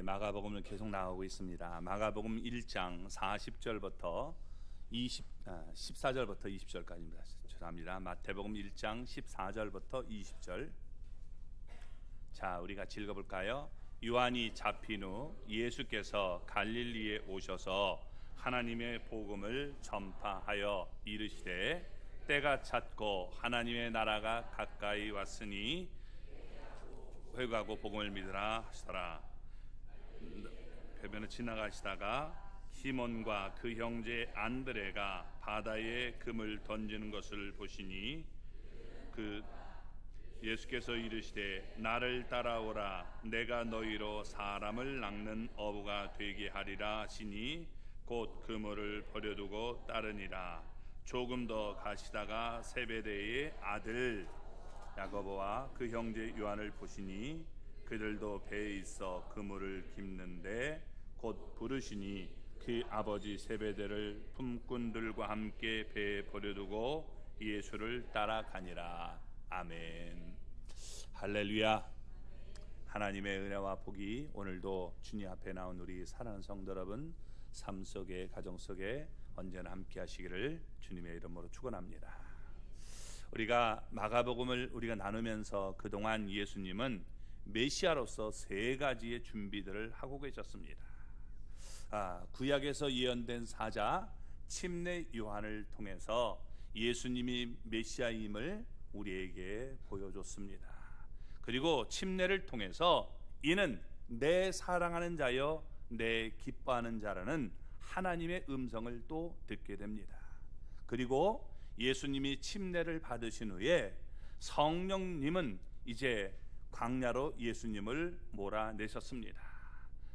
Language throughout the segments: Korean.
마가복음을 계속 나오고 있습니다. 마가복음 1장 40절부터 14절부터 20절까지입니다. 죄송합니다. 마태복음 1장 14절부터 20절. 자, 우리가 읽어볼까요? 요한이 잡힌 후 예수께서 갈릴리에 오셔서 하나님의 복음을 전파하여 이르시되 때가 찼고 하나님의 나라가 가까이 왔으니 회개하고 복음을 믿으라 하시더라. 해변을 지나가시다가 시몬과 그 형제 안드레가 바다에 금을 던지는 것을 보시니 예수께서 이르시되 나를 따라오라 내가 너희로 사람을 낚는 어부가 되게 하리라 하시니 곧 그물을 버려두고 따르니라. 조금 더 가시다가 세베대의 아들 야고보와 그 형제 요한을 보시니 그들도 배에 있어 그물을 깁는데 곧 부르시니 그 아버지 세베대를 품꾼들과 함께 배에 버려두고 예수를 따라가니라. 아멘. 할렐루야. 하나님의 은혜와 복이 오늘도 주님 앞에 나온 우리 사랑하는 성도 여러분 삶 속에 가정 속에 언제나 함께 하시기를 주님의 이름으로 축원합니다. 우리가 마가복음을 나누면서 그동안 예수님은 메시아로서 세 가지의 준비들을 하고 계셨습니다. 구약에서 예언된 사자 침례 요한을 통해서 예수님이 메시아임을 우리에게 보여줬습니다. 그리고 침례를 통해서 이는 내 사랑하는 자여 내 기뻐하는 자라는 하나님의 음성을 또 듣게 됩니다. 그리고 예수님이 침례를 받으신 후에 성령님은 이제 광야로 예수님을 몰아내셨습니다.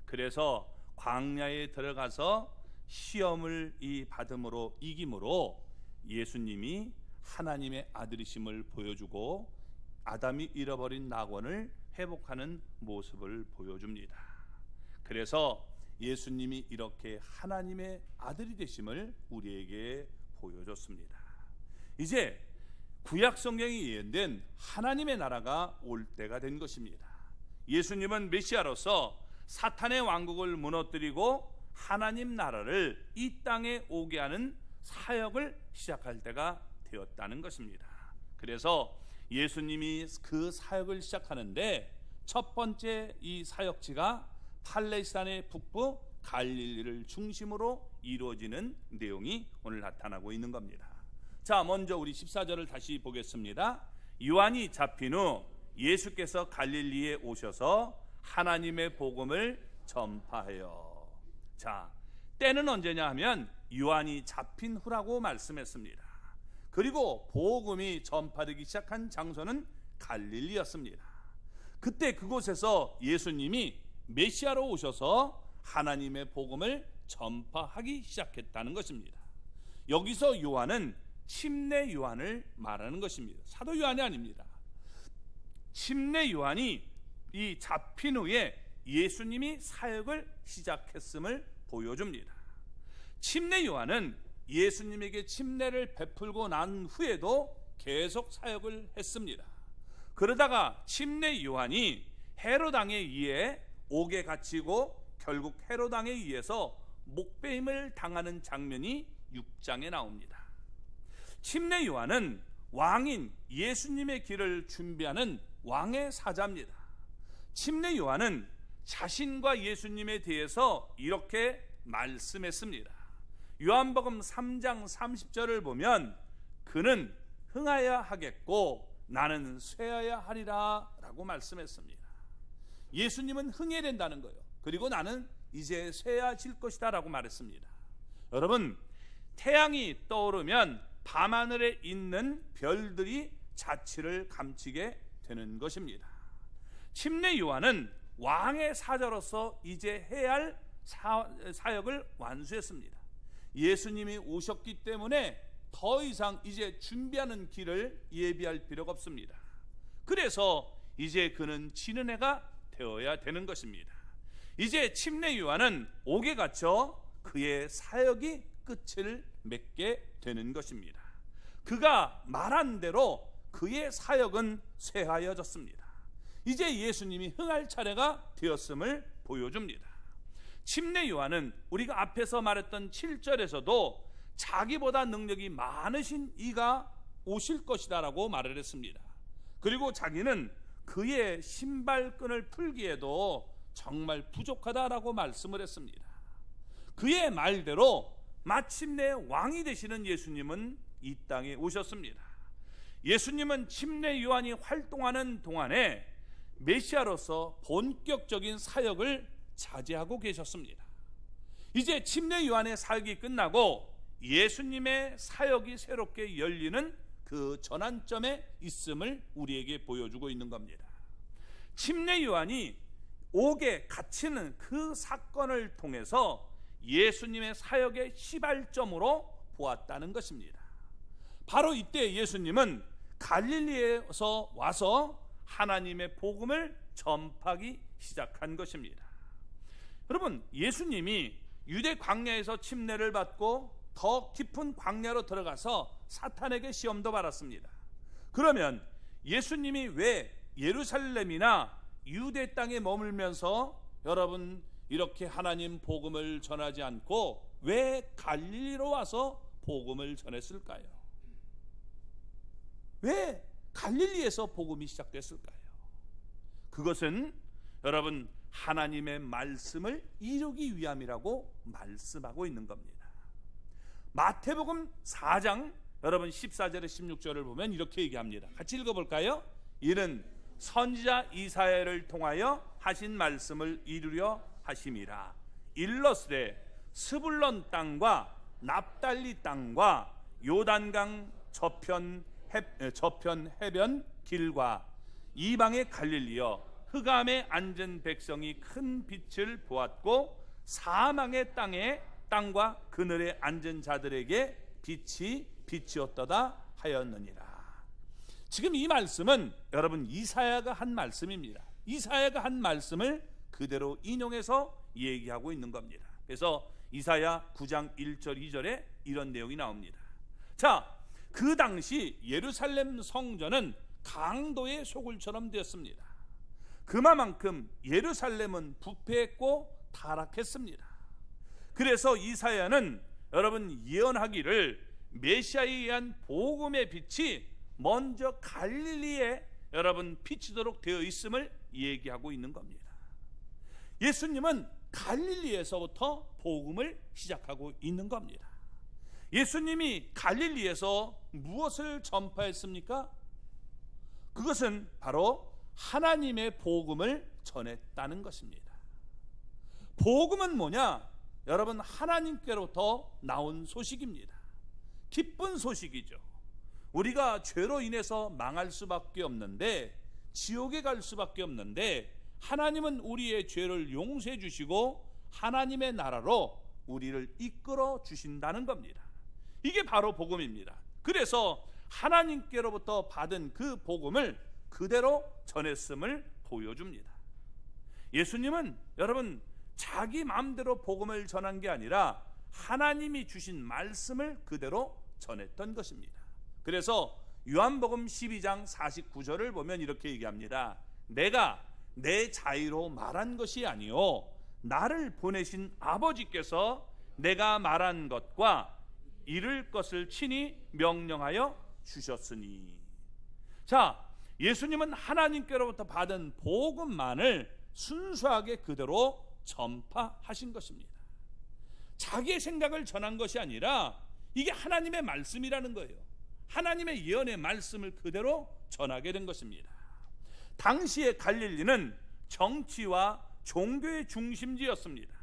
그래서 광야에 들어가서 시험을 받음으로 이김으로 예수님이 하나님의 아들이심을 보여주고 아담이 잃어버린 낙원을 회복하는 모습을 보여줍니다. 그래서 예수님이 이렇게 하나님의 아들이 되심을 우리에게 보여줬습니다. 이제 구약 성경에 예언된 하나님의 나라가 올 때가 된 것입니다. 예수님은 메시아로서 사탄의 왕국을 무너뜨리고 하나님 나라를 이 땅에 오게 하는 사역을 시작할 때가 되었다는 것입니다. 그래서 예수님이 그 사역을 시작하는데 첫 번째 이 사역지가 팔레스타인의 북부 갈릴리를 중심으로 이루어지는 내용이 오늘 나타나고 있는 겁니다. 자, 먼저 우리 14절을 다시 보겠습니다. 요한이 잡힌 후 예수께서 갈릴리에 오셔서 하나님의 복음을 전파해요. 자, 때는 언제냐 하면 요한이 잡힌 후라고 말씀했습니다. 그리고 복음이 전파되기 시작한 장소는 갈릴리였습니다. 그때 그곳에서 예수님이 메시아로 오셔서 하나님의 복음을 전파하기 시작했다는 것입니다. 여기서 요한은 침례 요한을 말하는 것입니다. 사도 요한이 아닙니다. 침례 요한이 이 잡힌 후에 예수님이 사역을 시작했음을 보여줍니다. 침례 요한은 예수님에게 침례를 베풀고 난 후에도 계속 사역을 했습니다. 그러다가 침례 요한이 헤롯 왕에 의해 옥에 갇히고 결국 헤롯 왕에 의해서 목베임을 당하는 장면이 6장에 나옵니다. 침례 요한은 왕인 예수님의 길을 준비하는 왕의 사자입니다. 침례 요한은 자신과 예수님에 대해서 이렇게 말씀했습니다. 요한복음 3장 30절을 보면 그는 흥하여야 하겠고 나는 쇠하여야 하리라 라고 말씀했습니다. 예수님은 흥해야 된다는 거예요. 그리고 나는 이제 쇠해질 것이다 라고 말했습니다. 여러분, 태양이 떠오르면 밤하늘에 있는 별들이 자취를 감추게 되는 것입니다. 침례 요한은 왕의 사자로서 이제 해야 할 사역을 완수했습니다. 예수님이 오셨기 때문에 더 이상 이제 준비하는 길을 예비할 필요가 없습니다. 그래서 이제 그는 지는 해가 되어야 되는 것입니다. 이제 침례 요한은 옥에 갇혀 그의 사역이 끝을 맺게 되는 것입니다. 그가 말한 대로 그의 사역은 쇠하여졌습니다. 이제 예수님이 흥할 차례가 되었음을 보여줍니다. 침례 요한은 우리가 앞에서 말했던 7절에서도 자기보다 능력이 많으신 이가 오실 것이다 라고 말을 했습니다. 그리고 자기는 그의 신발끈을 풀기에도 정말 부족하다라고 말씀을 했습니다. 그의 말대로 마침내 왕이 되시는 예수님은 이 땅에 오셨습니다. 예수님은 침례 요한이 활동하는 동안에 메시아로서 본격적인 사역을 자제하고 계셨습니다. 이제 침례 요한의 사역이 끝나고 예수님의 사역이 새롭게 열리는 그 전환점에 있음을 우리에게 보여주고 있는 겁니다. 침례 요한이 옥에 갇히는 그 사건을 통해서 예수님의 사역의 시발점으로 보았다는 것입니다. 바로 이때 예수님은 갈릴리에서 와서 하나님의 복음을 전파하기 시작한 것입니다. 여러분, 예수님이 유대 광야에서 침례를 받고 더 깊은 광야로 들어가서 사탄에게 시험도 받았습니다. 그러면 예수님이 왜 예루살렘이나 유대 땅에 머물면서 여러분 이렇게 하나님 복음을 전하지 않고 왜 갈릴리로 와서 복음을 전했을까요? 왜 갈릴리에서 복음이 시작됐을까요? 그것은 여러분 하나님의 말씀을 이루기 위함이라고 말씀하고 있는 겁니다. 마태복음 4장 여러분 14절에 16절을 보면 이렇게 얘기합니다. 같이 읽어볼까요? 이는 선지자 이사야를 통하여 하신 말씀을 이루려 하심이라. 일러스되 스불론 땅과 납달리 땅과 요단강 저편 해변 길과 이방의 갈릴리여 흑암에 앉은 백성이 큰 빛을 보았고 사망의 땅과 그늘에 앉은 자들에게 빛이 비치었도다 하였느니라. 지금 이 말씀은 여러분 이사야가 한 말씀입니다. 이사야가 한 말씀을 그대로 인용해서 얘기하고 있는 겁니다. 그래서 이사야 9장 1절 2절에 이런 내용이 나옵니다. 자, 그 당시 예루살렘 성전은 강도의 소굴처럼 되었습니다. 그만큼 예루살렘은 부패했고 타락했습니다. 그래서 이사야는 여러분 예언하기를 메시아에 의한 복음의 빛이 먼저 갈릴리에 여러분 비치도록 되어 있음을 얘기하고 있는 겁니다. 예수님은 갈릴리에서부터 복음을 시작하고 있는 겁니다. 예수님이 갈릴리에서 무엇을 전파했습니까? 그것은 바로 하나님의 복음을 전했다는 것입니다. 복음은 뭐냐? 여러분 하나님께로부터 나온 소식입니다. 기쁜 소식이죠. 우리가 죄로 인해서 망할 수밖에 없는데, 지옥에 갈 수밖에 없는데, 하나님은 우리의 죄를 용서해 주시고 하나님의 나라로 우리를 이끌어 주신다는 겁니다. 이게 바로 복음입니다. 그래서 하나님께로부터 받은 그 복음을 그대로 전했음을 보여줍니다. 예수님은 여러분 자기 마음대로 복음을 전한 게 아니라 하나님이 주신 말씀을 그대로 전했던 것입니다. 그래서 요한복음 12장 49절을 보면 이렇게 얘기합니다. 내가 내 자의로 말한 것이 아니요 나를 보내신 아버지께서 내가 말한 것과 이룰 것을 친히 명령하여 주셨으니. 자, 예수님은 하나님께로부터 받은 복음만을 순수하게 그대로 전파하신 것입니다. 자기의 생각을 전한 것이 아니라 이게 하나님의 말씀이라는 거예요. 하나님의 예언의 말씀을 그대로 전하게 된 것입니다. 당시의 갈릴리는 정치와 종교의 중심지였습니다.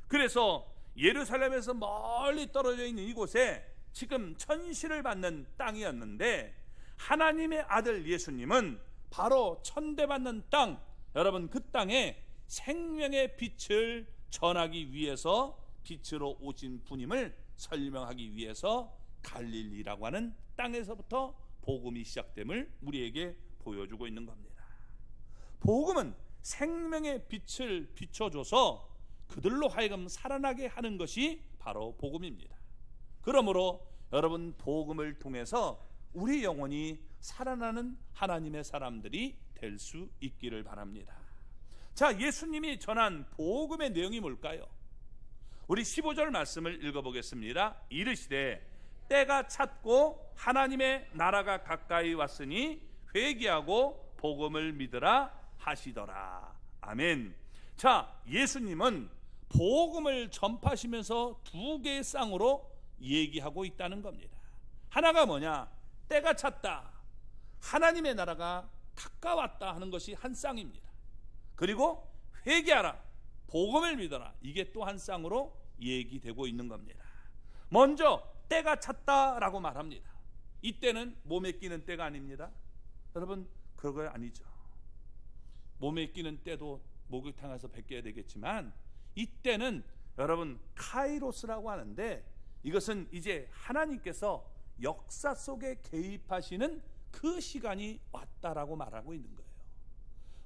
그래서 예루살렘에서 멀리 떨어져 있는 이곳에 지금 천시를 받는 땅이었는데, 하나님의 아들 예수님은 바로 천대받는 땅, 여러분 그 땅에 생명의 빛을 전하기 위해서 빛으로 오신 분임을 설명하기 위해서 갈릴리라고 하는 땅에서부터 복음이 시작됨을 우리에게 보여주고 있는 겁니다. 복음은 생명의 빛을 비춰줘서 그들로 하여금 살아나게 하는 것이 바로 복음입니다. 그러므로 여러분 복음을 통해서 우리 영혼이 살아나는 하나님의 사람들이 될 수 있기를 바랍니다. 자, 예수님이 전한 복음의 내용이 뭘까요? 우리 15절 말씀을 읽어보겠습니다. 이르시되 때가 찼고 하나님의 나라가 가까이 왔으니 회개하고 복음을 믿으라 하시더라. 아멘. 자, 예수님은 복음을 전파하시면서 두 개의 쌍으로 얘기하고 있다는 겁니다. 하나가 뭐냐? 때가 찼다, 하나님의 나라가 가까웠다 하는 것이 한 쌍입니다. 그리고 회개하라, 복음을 믿어라, 이게 또 한 쌍으로 얘기되고 있는 겁니다. 먼저 때가 찼다라고 말합니다. 이때는 몸에 끼는 때가 아닙니다. 여러분, 그거 아니죠. 몸에 끼는 때도 목욕탕에서 벗겨야 되겠지만, 이때는 여러분 카이로스라고 하는데, 이것은 이제 하나님께서 역사 속에 개입하시는 그 시간이 왔다라고 말하고 있는 거예요.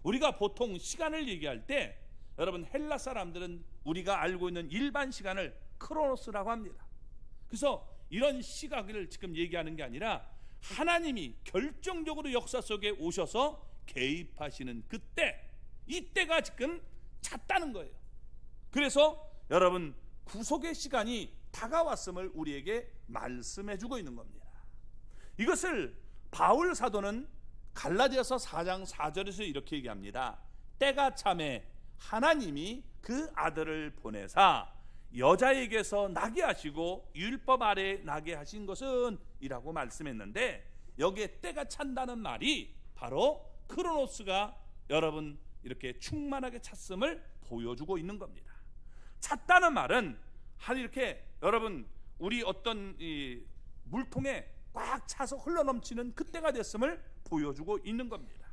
우리가 보통 시간을 얘기할 때 여러분 헬라 사람들은 우리가 알고 있는 일반 시간을 크로노스라고 합니다. 그래서 이런 시각을 지금 얘기하는 게 아니라 하나님이 결정적으로 역사 속에 오셔서 개입하시는 그때, 이때가 지금 찼다는 거예요. 그래서 여러분 구속의 시간이 다가왔음을 우리에게 말씀해 주고 있는 겁니다. 이것을 바울 사도는 갈라디아서 4장 4절에서 이렇게 얘기합니다. 때가 차매 하나님이 그 아들을 보내사 여자에게서 나게 하시고 율법 아래 나게 하신 것은 이라고 말씀했는데, 여기에 때가 찬다는 말이 바로 크로노스가 여러분 이렇게 충만하게 찼음을 보여주고 있는 겁니다. 찼다는 말은 한 이렇게 여러분 우리 어떤 이 물통에 꽉 차서 흘러넘치는 그때가 됐음을 보여주고 있는 겁니다.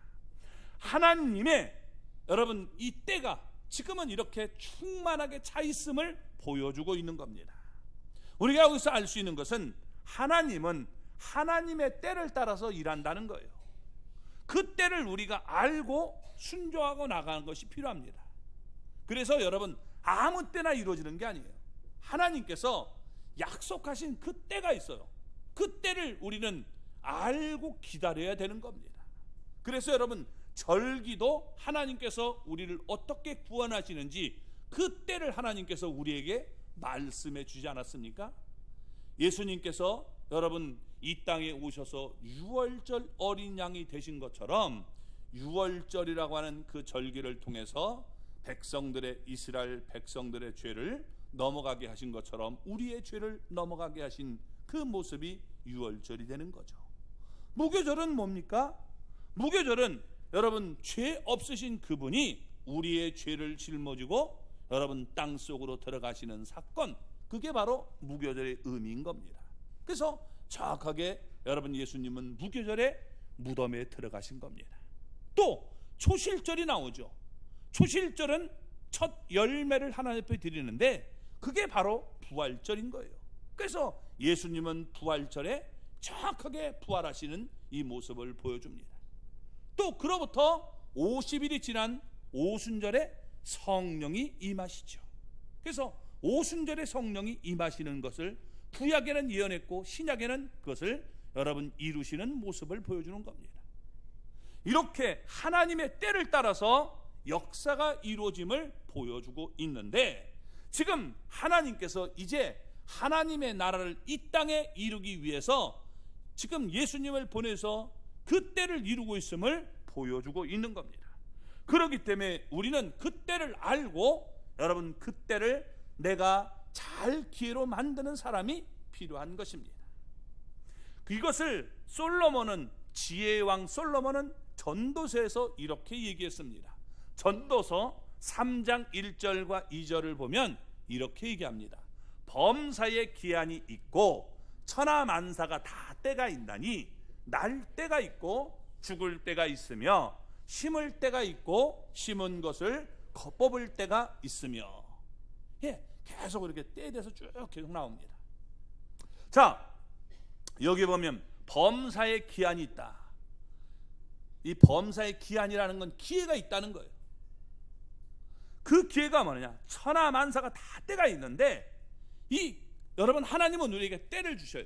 하나님의 여러분 이 때가 지금은 이렇게 충만하게 차 있음을 보여주고 있는 겁니다. 우리가 여기서 알 수 있는 것은 하나님은 하나님의 때를 따라서 일한다는 거예요. 그 때를 우리가 알고 순종하고 나가는 것이 필요합니다. 그래서 여러분 아무 때나 이루어지는 게 아니에요. 하나님께서 약속하신 그 때가 있어요. 그 때를 우리는 알고 기다려야 되는 겁니다. 그래서 여러분 절기도 하나님께서 우리를 어떻게 구원하시는지 그 때를 하나님께서 우리에게 말씀해 주지 않았습니까? 예수님께서 여러분 이 땅에 오셔서 유월절 어린 양이 되신 것처럼 유월절이라고 하는 그 절기를 통해서 백성들의 이스라엘 백성들의 죄를 넘어가게 하신 것처럼 우리의 죄를 넘어가게 하신 그 모습이 유월절이 되는 거죠. 무교절은 뭡니까? 무교절은 여러분 죄 없으신 그분이 우리의 죄를 짊어지고 여러분 땅 속으로 들어가시는 사건, 그게 바로 무교절의 의미인 겁니다. 그래서 정확하게 여러분 예수님은 무교절에 무덤에 들어가신 겁니다. 또 초실절이 나오죠. 초실절은 첫 열매를 하나님 앞에 드리는데 그게 바로 부활절인 거예요. 그래서 예수님은 부활절에 정확하게 부활하시는 이 모습을 보여줍니다. 또 그로부터 50일이 지난 오순절에 성령이 임하시죠. 그래서 오순절에 성령이 임하시는 것을 구약에는 예언했고 신약에는 그것을 여러분 이루시는 모습을 보여주는 겁니다. 이렇게 하나님의 때를 따라서 역사가 이루어짐을 보여주고 있는데, 지금 하나님께서 이제 하나님의 나라를 이 땅에 이루기 위해서 지금 예수님을 보내서 그 때를 이루고 있음을 보여주고 있는 겁니다. 그렇기 때문에 우리는 그 때를 알고 여러분 그 때를 내가 잘 기회로 만드는 사람이 필요한 것입니다. 이것을 솔로몬은, 지혜의 왕 솔로몬은 전도서에서 이렇게 얘기했습니다. 전도서 3장 1절과 2절을 보면 이렇게 얘기합니다. 범사에 기한이 있고 천하만사가 다 때가 있나니 날 때가 있고 죽을 때가 있으며 심을 때가 있고 심은 것을 겉뽑을 때가 있으며, 계속 이렇게 때에 대해서 쭉 계속 나옵니다. 자, 여기 보면 범사에 기한이 있다. 이 범사의 기한이라는 건 기회가 있다는 거예요. 그 기회가 뭐냐? 천하만사가 다 때가 있는데 여러분 하나님은 우리에게 때를 주셔요.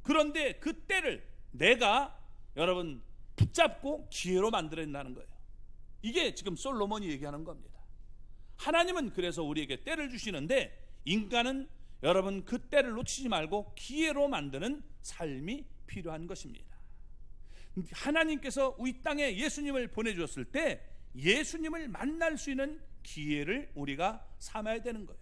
그런데 그 때를 내가 여러분 붙잡고 기회로 만들어낸다는 거예요. 이게 지금 솔로몬이 얘기하는 겁니다. 하나님은 그래서 우리에게 때를 주시는데 인간은 여러분 그 때를 놓치지 말고 기회로 만드는 삶이 필요한 것입니다. 하나님께서 이 땅에 예수님을 보내주었을 때 예수님을 만날 수 있는 기회를 우리가 삼아야 되는 거예요.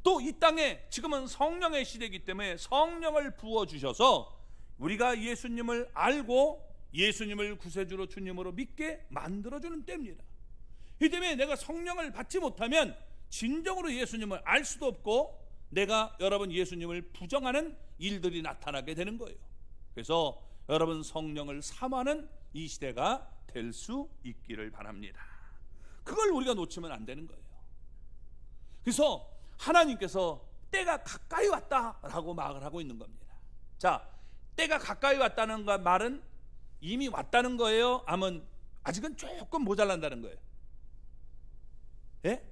또 이 땅에 지금은 성령의 시대이기 때문에 성령을 부어주셔서 우리가 예수님을 알고 예수님을 구세주로 주님으로 믿게 만들어주는 때입니다. 이 때문에 내가 성령을 받지 못하면 진정으로 예수님을 알 수도 없고 내가 여러분 예수님을 부정하는 일들이 나타나게 되는 거예요. 그래서 여러분 성령을 삼하는 이 시대가 될 수 있기를 바랍니다. 그걸 우리가 놓치면 안 되는 거예요. 그래서 하나님께서 때가 가까이 왔다라고 말을 하고 있는 겁니다. 자, 때가 가까이 왔다는 말은 이미 왔다는 거예요? 아니면 아직은 조금 모자란다는 거예요? 예?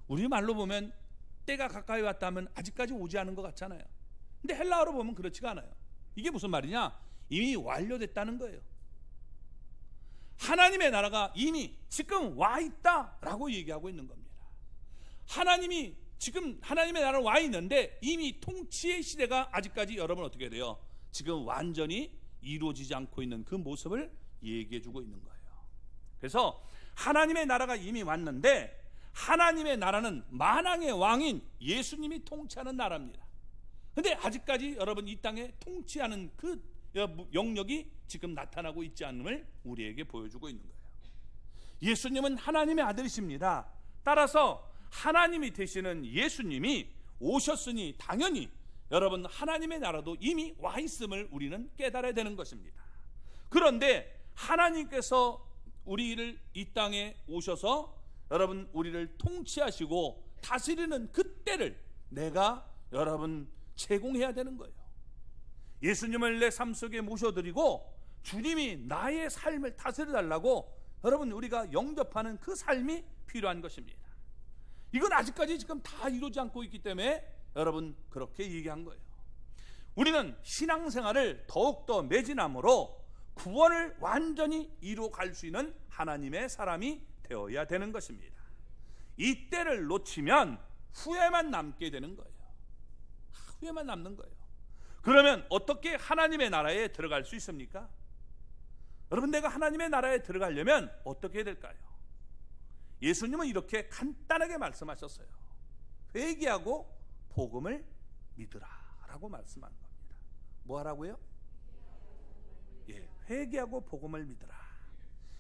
우리 말로 보면 때가 가까이 왔다면 아직까지 오지 않은 것 같잖아요. 근데 헬라어로 보면 그렇지가 않아요. 이게 무슨 말이냐? 이미 완료됐다는 거예요. 하나님의 나라가 이미 지금 와 있다라고 얘기하고 있는 겁니다. 하나님이 지금 하나님의 나라로 와 있는데 이미 통치의 시대가 아직까지 여러분 어떻게 돼요? 지금 완전히 이루어지지 않고 있는 그 모습을 얘기해 주고 있는 거예요. 그래서 하나님의 나라가 이미 왔는데 하나님의 나라는 만왕의 왕인 예수님이 통치하는 나라입니다. 근데 아직까지 여러분 이 땅에 통치하는 그 영역이 지금 나타나고 있지 않음을 우리에게 보여주고 있는 거예요. 예수님은 하나님의 아들이십니다. 따라서 하나님이 되시는 예수님이 오셨으니 당연히 여러분 하나님의 나라도 이미 와 있음을 우리는 깨달아야 되는 것입니다. 그런데 하나님께서 우리를 이 땅에 오셔서 여러분 우리를 통치하시고 다스리는 그때를 내가 여러분 제공해야 되는 거예요. 예수님을 내 삶 속에 모셔드리고 주님이 나의 삶을 다스려 달라고 여러분 우리가 영접하는 그 삶이 필요한 것입니다. 이건 아직까지 지금 다 이루지 않고 있기 때문에 여러분 그렇게 얘기한 거예요. 우리는 신앙생활을 더욱더 매진함으로 구원을 완전히 이루어갈 수 있는 하나님의 사람이 되어야 되는 것입니다. 이 때를 놓치면 후회만 남게 되는 거예요. 후회만 남는 거예요. 그러면 어떻게 하나님의 나라에 들어갈 수 있습니까? 여러분 내가 하나님의 나라에 들어가려면 어떻게 해야 될까요? 예수님은 이렇게 간단하게 말씀하셨어요. 회개하고 복음을 믿으라 라고 말씀한 겁니다. 뭐 하라고요? 예, 회개하고 복음을 믿으라.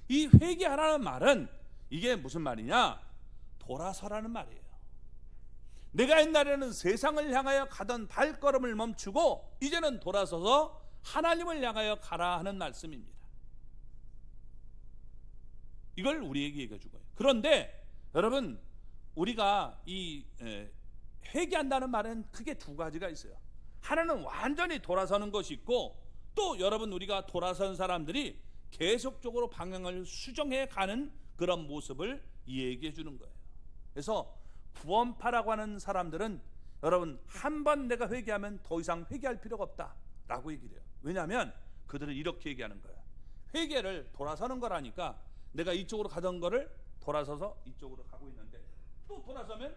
이 회개하라는 말은 이게 무슨 말이냐? 돌아서라는 말이에요. 내가 옛날에는 세상을 향하여 가던 발걸음을 멈추고 이제는 돌아서서 하나님을 향하여 가라 하는 말씀입니다. 이걸 우리에게 얘기해 준 거예요. 그런데 여러분 우리가 이 회개한다는 말은 크게 두 가지가 있어요. 하나는 완전히 돌아서는 것이 있고 또 여러분 우리가 돌아선 사람들이 계속적으로 방향을 수정해 가는 그런 모습을 얘기해 주는 거예요. 그래서 구원파라고 하는 사람들은 여러분 한 번 내가 회개하면 더 이상 회개할 필요가 없다라고 얘기를 해요. 왜냐하면 그들은 이렇게 얘기하는 거예요. 회개를 돌아서는 거라니까 내가 이쪽으로 가던 거를 돌아서서 이쪽으로 가고 있는데 또 돌아서면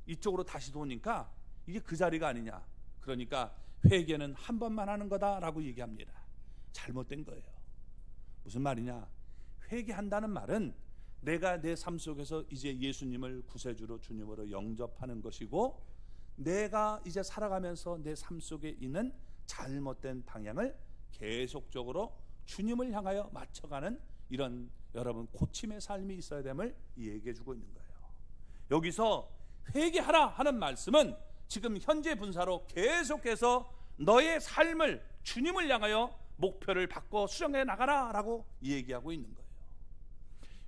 이쪽으로 다시 도니까 이게 그 자리가 아니냐. 그러니까 회개는 한 번만 하는 거다라고 얘기합니다. 잘못된 거예요. 무슨 말이냐? 회개한다는 말은 내가 내 삶 속에서 이제 예수님을 구세주로 주님으로 영접하는 것이고 내가 이제 살아가면서 내 삶 속에 있는 잘못된 방향을 계속적으로 주님을 향하여 맞춰가는 이런 여러분 고침의 삶이 있어야 됨을 얘기해 주고 있는 거예요. 여기서 회개하라 하는 말씀은 지금 현재 분사로 계속해서 너의 삶을 주님을 향하여 목표를 바꿔 수정해 나가라 라고 얘기하고 있는 거예요.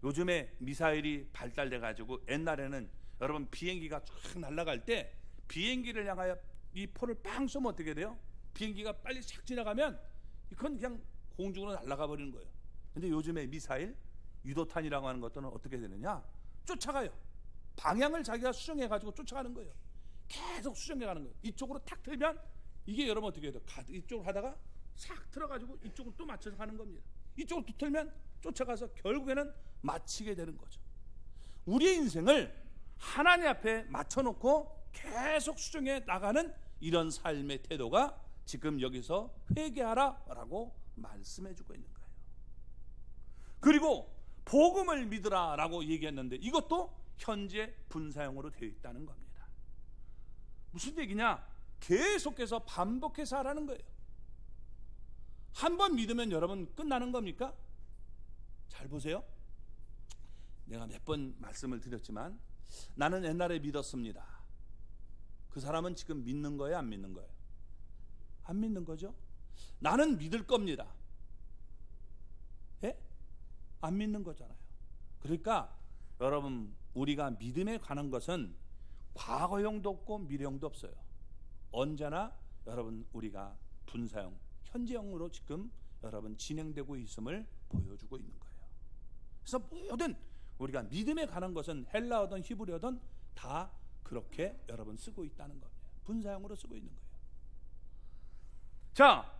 요즘에 미사일이 발달돼 가지고 옛날에는 여러분 비행기가 쫙 날아갈 때 비행기를 향하여 이 포를 빵 쏘면 어떻게 돼요? 비행기가 빨리 싹 지나가면 그건 그냥 공중으로 날아가 버리는 거예요. 근데 요즘에 미사일 유도탄이라고 하는 것들은 어떻게 되느냐? 쫓아가요. 방향을 자기가 수정해 가지고 쫓아가는 거예요. 계속 수정해 가는 거예요. 이쪽으로 탁 틀면 이게 여러분 어떻게 해요? 이쪽으로 하다가 싹 틀어가지고 이쪽으로 또 맞춰서 가는 겁니다. 이쪽으로 또 틀면 쫓아가서 결국에는 마치게 되는 거죠. 우리의 인생을 하나님 앞에 맞춰놓고 계속 수정해 나가는 이런 삶의 태도가 지금 여기서 회개하라라고 말씀해주고 있는 거예요. 그리고 복음을 믿으라라고 얘기했는데 이것도 현재 분사형으로 되어 있다는 겁니다. 무슨 얘기냐? 계속해서 반복해서 하라는 거예요. 한 번 믿으면 여러분 끝나는 겁니까? 잘 보세요. 내가 몇 번 말씀을 드렸지만 나는 옛날에 믿었습니다. 그 사람은 지금 믿는 거예요, 안 믿는 거예요? 안 믿는 거죠. 나는 믿을 겁니다. 예? 안 믿는 거잖아요. 그러니까 여러분, 우리가 믿음에 관한 것은 과거형도 없고 미래형도 없어요. 언제나 여러분 우리가 분사형, 현재형으로 지금 여러분 진행되고 있음을 보여주고 있는 거예요. 그래서 모든 우리가 믿음에 관한 것은 헬라어든 히브리어든 다 그렇게 여러분 쓰고 있다는 겁니다. 분사형으로 쓰고 있는 거예요. 자,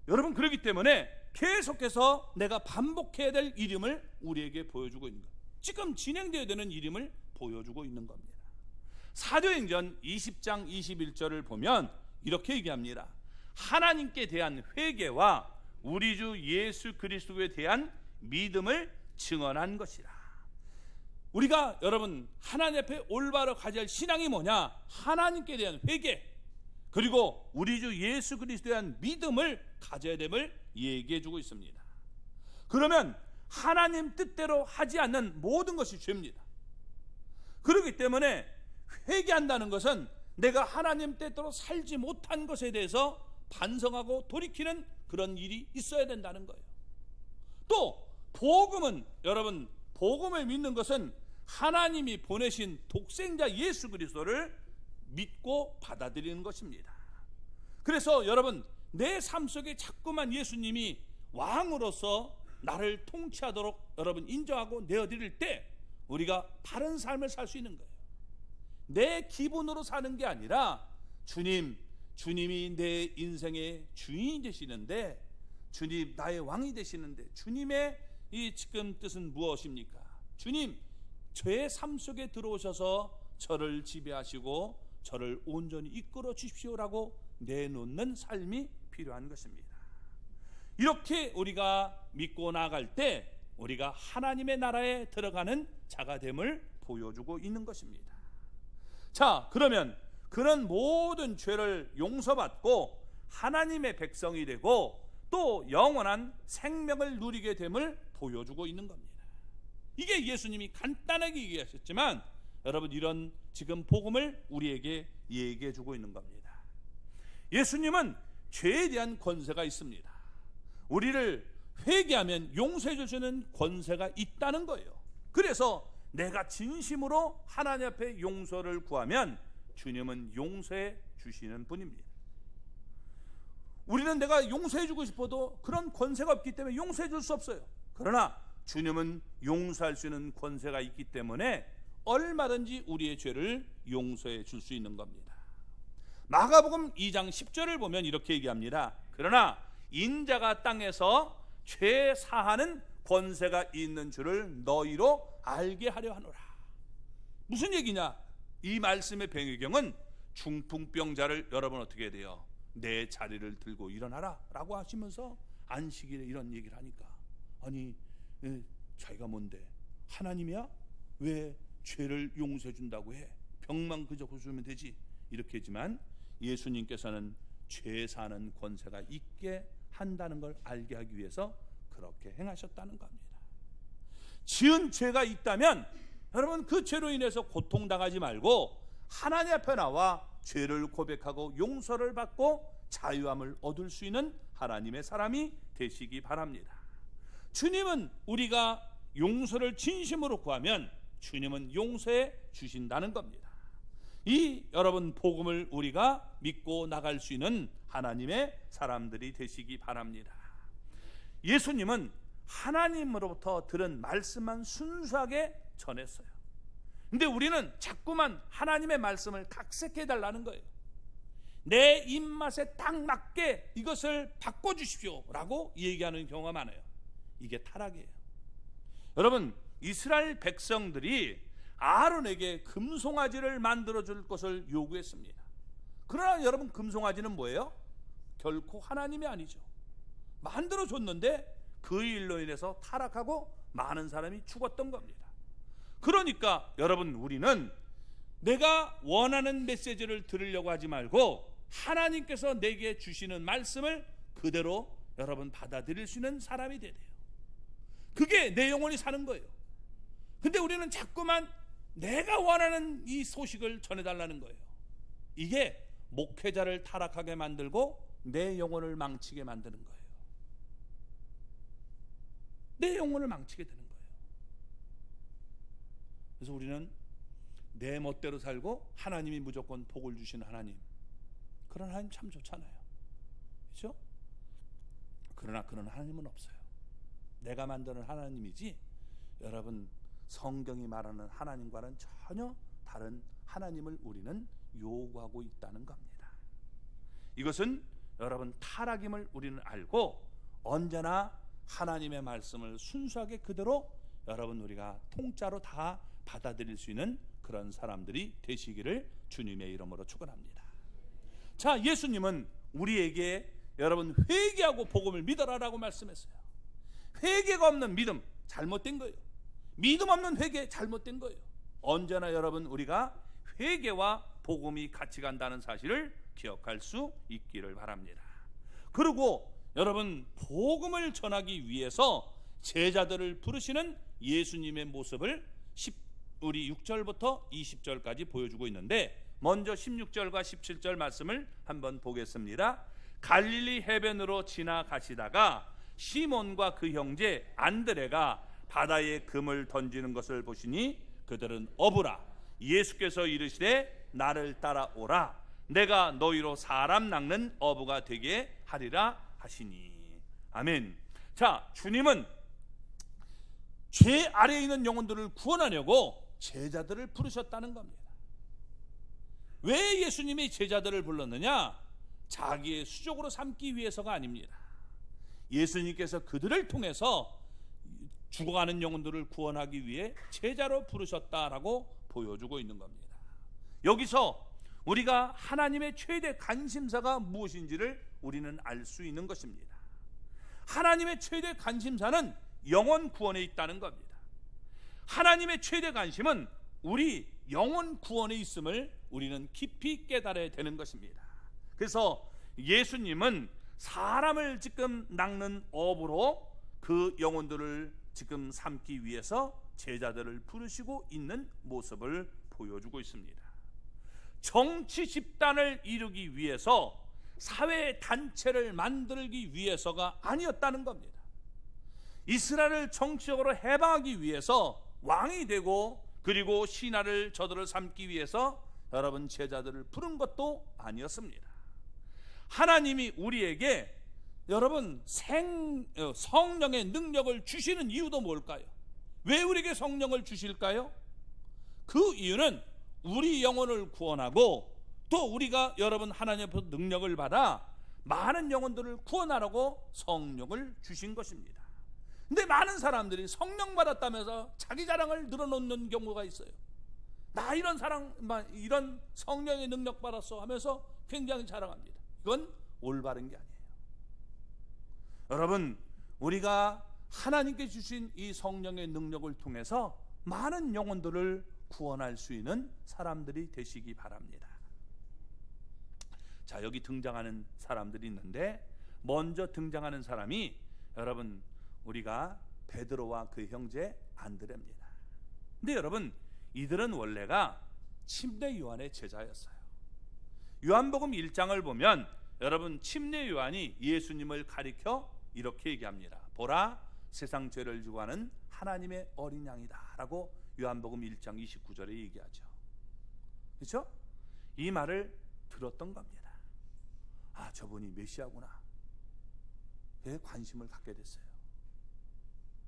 여러분, 그렇기 때문에 계속해서 내가 반복해야 될 이름을 우리에게 보여주고 있는 거예요. 지금 진행되어야 되는 이름을 보여주고 있는 겁니다. 사도행전 20장 21절을 보면 이렇게 얘기합니다. 하나님께 대한 회개와 우리 주 예수 그리스도에 대한 믿음을 증언한 것이라. 우리가 여러분 하나님 앞에 올바로 가져야 할 신앙이 뭐냐? 하나님께 대한 회개, 그리고 우리 주 예수 그리스도에 대한 믿음을 가져야 됨을 얘기해 주고 있습니다. 그러면 하나님 뜻대로 하지 않는 모든 것이 죄입니다. 그렇기 때문에 회개한다는 것은 내가 하나님 뜻대로 살지 못한 것에 대해서 반성하고 돌이키는 그런 일이 있어야 된다는 거예요. 또 복음은, 여러분, 복음을 믿는 것은 하나님이 보내신 독생자 예수 그리스도를 믿고 받아들이는 것입니다. 그래서 여러분, 내 삶 속에 자꾸만 예수님이 왕으로서 나를 통치하도록 여러분 인정하고 내어드릴 때 우리가 바른 삶을 살 수 있는 거예요. 내 기분으로 사는 게 아니라 주님이 내 인생의 주인이 되시는데, 주님 나의 왕이 되시는데, 주님의 이 지금 뜻은 무엇입니까? 주님, 저의 삶 속에 들어오셔서 저를 지배하시고 저를 온전히 이끌어 주십시오라고 내놓는 삶이 필요한 것입니다. 이렇게 우리가 믿고 나아갈 때 우리가 하나님의 나라에 들어가는 자가 됨을 보여주고 있는 것입니다. 자, 그러면 그런 모든 죄를 용서받고 하나님의 백성이 되고 또 영원한 생명을 누리게 됨을 보여주고 있는 겁니다. 이게 예수님이 간단하게 얘기하셨지만 여러분, 이런 지금 복음을 우리에게 얘기해 주고 있는 겁니다. 예수님은 죄에 대한 권세가 있습니다. 우리를 회개하면 용서해 줄 수 있는 권세가 있다는 거예요. 그래서 내가 진심으로 하나님 앞에 용서를 구하면 주님은 용서해 주시는 분입니다. 우리는 내가 용서해 주고 싶어도 그런 권세가 없기 때문에 용서해 줄 수 없어요. 그러나 주님은 용서할 수 있는 권세가 있기 때문에 얼마든지 우리의 죄를 용서해 줄 수 있는 겁니다. 마가복음 2장 10절을 보면 이렇게 얘기합니다. 그러나 인자가 땅에서 죄 사하는 권세가 있는 줄을 너희로 알게 하려 하노라. 무슨 얘기냐? 이 말씀의 배경은 중풍병자를 여러분 어떻게 돼요? 내 자리를 들고 일어나라 라고 하시면서 안식일에 이런 얘기를 하니까, 아니 자기가 뭔데? 하나님이야? 왜 죄를 용서해 준다고 해? 병만 그저 고치면 되지. 이렇게 했지만 예수님께서는 죄 사는 권세가 있게 한다는 걸 알게 하기 위해서 그렇게 행하셨다는 겁니다. 지은 죄가 있다면 여러분, 그 죄로 인해서 고통당하지 말고 하나님 앞에 나와 죄를 고백하고 용서를 받고 자유함을 얻을 수 있는 하나님의 사람이 되시기 바랍니다. 주님은 우리가 용서를 진심으로 구하면 주님은 용서해 주신다는 겁니다. 이 여러분 복음을 우리가 믿고 나갈 수 있는 하나님의 사람들이 되시기 바랍니다. 예수님은 하나님으로부터 들은 말씀만 순수하게 전했어요. 근데 우리는 자꾸만 하나님의 말씀을 각색해 달라는 거예요. 내 입맛에 딱 맞게 이것을 바꿔주십시오 라고 얘기하는 경우가 많아요. 이게 타락이에요. 여러분, 이스라엘 백성들이 아론에게 금송아지를 만들어 줄 것을 요구했습니다. 그러나 여러분, 금송아지는 뭐예요? 결코 하나님이 아니죠. 만들어 줬는데 그 일로 인해서 타락하고 많은 사람이 죽었던 겁니다. 그러니까 여러분, 우리는 내가 원하는 메시지를 들으려고 하지 말고 하나님께서 내게 주시는 말씀을 그대로 여러분 받아들일 수 있는 사람이 돼야 돼요. 그게 내 영혼이 사는 거예요. 근데 우리는 자꾸만 내가 원하는 이 소식을 전해달라는 거예요. 이게 목회자를 타락하게 만들고 내 영혼을 망치게 만드는 거예요. 내 영혼을 망치게 되는 거예요. 그래서 우리는 내 멋대로 살고 하나님이 무조건 복을 주시는 하나님, 그런 하나님 참 좋잖아요. 그렇죠? 그러나 그런 하나님은 없어요. 내가 만드는 하나님이지 여러분, 성경이 말하는 하나님과는 전혀 다른 하나님을 우리는 요구하고 있다는 겁니다. 이것은 여러분 타락임을 우리는 알고 언제나 하나님의 말씀을 순수하게 그대로 여러분 우리가 통짜로 다 받아들일 수 있는 그런 사람들이 되시기를 주님의 이름으로 축원합니다. 자, 예수님은 우리에게 여러분 회개하고 복음을 믿어라라고 말씀했어요. 회개가 없는 믿음 잘못된 거예요. 믿음 없는 회개 잘못된 거예요. 언제나 여러분 우리가 회개와 복음이 같이 간다는 사실을 기억할 수 있기를 바랍니다. 그리고 여러분 복음을 전하기 위해서 제자들을 부르시는 예수님의 모습을 우리 6절부터 20절까지 보여주고 있는데, 먼저 16절과 17절 말씀을 한번 보겠습니다. 갈릴리 해변으로 지나가시다가 시몬과 그 형제 안드레가 바다에 금을 던지는 것을 보시니 그들은 어부라. 예수께서 이르시되 나를 따라오라. 내가 너희로 사람 낚는 어부가 되게 하리라 하시니. 아멘. 자, 주님은 죄 아래에 있는 영혼들을 구원하려고 제자들을 부르셨다는 겁니다. 왜 예수님이 제자들을 불렀느냐? 자기의 수족으로 삼기 위해서가 아닙니다. 예수님께서 그들을 통해서 죽어가는 영혼들을 구원하기 위해 제자로 부르셨다라고 보여주고 있는 겁니다. 여기서 우리가 하나님의 최대 관심사가 무엇인지를 우리는 알 수 있는 것입니다. 하나님의 최대 관심사는 영혼 구원에 있다는 겁니다. 하나님의 최대 관심은 우리 영혼 구원에 있음을 우리는 깊이 깨달아야 되는 것입니다. 그래서 예수님은 사람을 지금 낚는 어부로 그 영혼들을 지금 삼기 위해서 제자들을 부르시고 있는 모습을 보여주고 있습니다. 정치 집단을 이루기 위해서, 사회 단체를 만들기 위해서가 아니었다는 겁니다. 이스라엘을 정치적으로 해방하기 위해서 왕이 되고 그리고 신하를 저들을 삼기 위해서 여러분 제자들을 부른 것도 아니었습니다. 하나님이 우리에게 여러분 성령의 능력을 주시는 이유도 뭘까요? 왜 우리에게 성령을 주실까요? 그 이유는 우리 영혼을 구원하고 또 우리가 여러분 하나님 앞에서 능력을 받아 많은 영혼들을 구원하라고 성령을 주신 것입니다. 근데 많은 사람들이 성령 받았다면서 자기 자랑을 늘어놓는 경우가 있어요. 나 이런 이런 성령의 능력 받았어 하면서 굉장히 자랑합니다. 이건 올바른 게 아니에요. 여러분, 우리가 하나님께 주신 이 성령의 능력을 통해서 많은 영혼들을 구원할 수 있는 사람들이 되시기 바랍니다. 자, 여기 등장하는 사람들이 있는데, 먼저 등장하는 사람이 여러분 우리가 베드로와 그 형제 안드레입니다. 근데 여러분, 이들은 원래가 침례 요한의 제자였어요. 요한복음 1장을 보면 여러분 침례 요한이 예수님을 가리켜 이렇게 얘기합니다. 보라, 세상 죄를 지고 가는 하나님의 어린 양이다 라고 요한복음 1장 29절에 얘기하죠. 그렇죠? 이 말을 들었던 겁니다. 아, 저분이 메시아구나. 에 관심을 갖게 됐어요.